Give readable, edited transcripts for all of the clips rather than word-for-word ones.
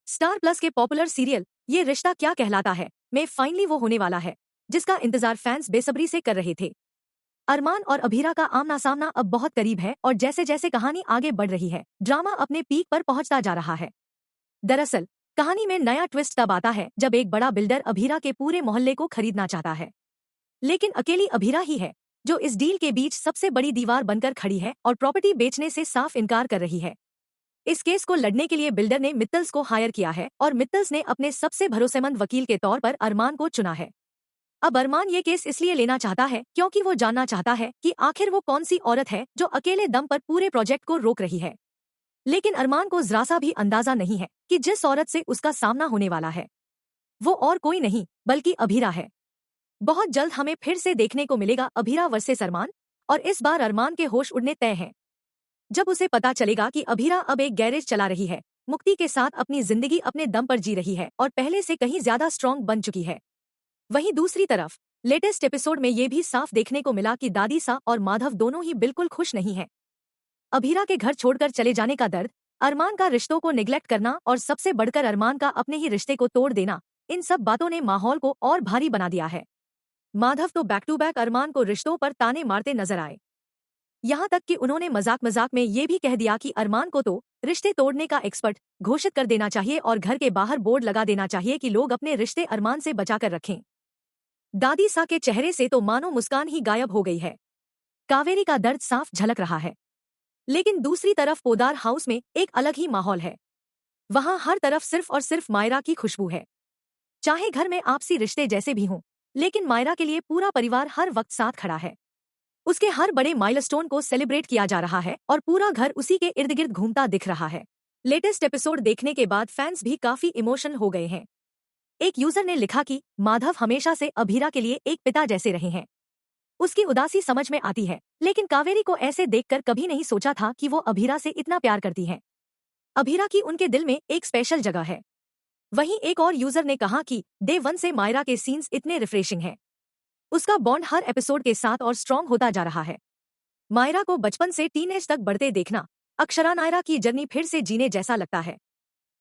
Star plus के popular serial ये रिश्ता क्या कहलाता है में फाइनली वो होने वाला है जिसका इंतजार फैंस बेसब्री से कर रहे थे। अरमान और अभीरा का आमना सामना अब बहुत करीब है और जैसे जैसे कहानी आगे बढ़ रही है ड्रामा अपने पीक पर पहुंचता जा रहा है। दरअसल कहानी में नया ट्विस्ट तब आता है जब एक बड़ा बिल्डर अभीरा के पूरे मोहल्ले को खरीदना चाहता है, लेकिन अकेली अभीरा ही है जो इस डील के बीच सबसे बड़ी दीवार बनकर खड़ी है और प्रॉपर्टी बेचने से साफ इनकार कर रही है। इस केस को लड़ने के लिए बिल्डर ने मित्तल्स को हायर किया है और मित्तल्स ने अपने सबसे भरोसेमंद वकील के तौर पर अरमान को चुना है। अब अरमान ये केस इसलिए लेना चाहता है क्योंकि वो जानना चाहता है कि आखिर वो कौन सी औरत है जो अकेले दम पर पूरे प्रोजेक्ट को रोक रही है। लेकिन अरमान को जरा सा भी अंदाजा नहीं है कि जिस औरत से उसका सामना होने वाला है वो और कोई नहीं बल्कि अभीरा है। बहुत जल्द हमें फिर से देखने को मिलेगा अभीरा वर्सेस अरमान, और इस बार अरमान के होश उड़ने तय हैं जब उसे पता चलेगा कि अभीरा अब एक गैरेज चला रही है, मुक्ति के साथ अपनी जिंदगी अपने दम पर जी रही है और पहले से कहीं ज्यादा स्ट्रांग बन चुकी है। वहीं दूसरी तरफ लेटेस्ट एपिसोड में ये भी साफ देखने को मिला कि दादी सा और माधव दोनों ही बिल्कुल खुश नहीं हैं। अभीरा के घर छोड़कर चले जाने का दर्द, अरमान का रिश्तों को निगलेक्ट करना और सबसे बढ़कर अरमान का अपने ही रिश्ते को तोड़ देना, इन सब बातों ने माहौल को और भारी बना दिया है। माधव तो बैक टू बैक अरमान को रिश्तों पर ताने मारते नजर आए। यहाँ तक कि उन्होंने मजाक मजाक में ये भी कह दिया कि अरमान को तो रिश्ते तोड़ने का एक्सपर्ट घोषित कर देना चाहिए और घर के बाहर बोर्ड लगा देना चाहिए कि लोग अपने रिश्ते अरमान से बचाकर रखें। दादी सा के चेहरे से तो मानो मुस्कान ही गायब हो गई है। कावेरी का दर्द साफ झलक रहा है। लेकिन दूसरी तरफ पोदार हाउस में एक अलग ही माहौल है। वहां हर तरफ सिर्फ और सिर्फ मायरा की खुशबू है। चाहे घर में आपसी रिश्ते जैसे भी हों, लेकिन मायरा के लिए पूरा परिवार हर वक्त साथ खड़ा है। उसके हर बड़े माइलस्टोन को सेलिब्रेट किया जा रहा है और पूरा घर उसी के इर्द गिर्द घूमता दिख रहा है। लेटेस्ट एपिसोड देखने के बाद फैंस भी काफी इमोशनल हो गए हैं। एक यूजर ने लिखा कि माधव हमेशा से अभीरा के लिए एक पिता जैसे रहे हैं। उसकी उदासी समझ में आती है, लेकिन कावेरी को ऐसे देखकर कभी नहीं सोचा था कि वो अभीरा से इतना प्यार करती है। अभीरा की उनके दिल में एक स्पेशल जगह है। वहीं एक और यूजर ने कहा कि डे 1 से मायरा के सीन्स इतने रिफ्रेशिंग हैं। उसका बॉन्ड हर एपिसोड के साथ और स्ट्रॉन्ग होता जा रहा है। मायरा को बचपन से टीनेज तक बढ़ते देखना अक्षरा नायरा की जर्नी फिर से जीने जैसा लगता है।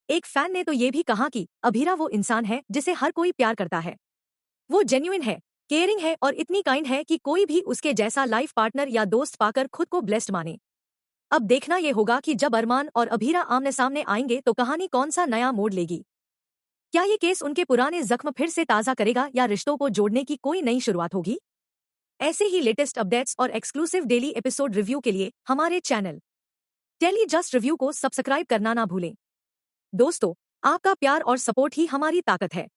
एक फैन ने तो ये भी कहा कि अभीरा वो इंसान है जिसे हर कोई प्यार करता है। वो जेन्युइन है, केयरिंग है और इतनी काइंड है कि कोई भी उसके जैसा लाइफ पार्टनर या दोस्त पाकर खुद को ब्लेस्ड माने। अब देखना ये होगा कि जब अरमान और अभीरा आमने सामने आएंगे तो कहानी कौन सा नया मोड़ लेगी। क्या ये केस उनके पुराने जख्म फिर से ताज़ा करेगा या रिश्तों को जोड़ने की कोई नई शुरुआत होगी। ऐसे ही लेटेस्ट अपडेट्स और एक्सक्लूसिव डेली एपिसोड रिव्यू के लिए हमारे चैनल टेली जस्ट रिव्यू को सब्सक्राइब करना ना भूलें। दोस्तों, आपका प्यार और सपोर्ट ही हमारी ताकत है।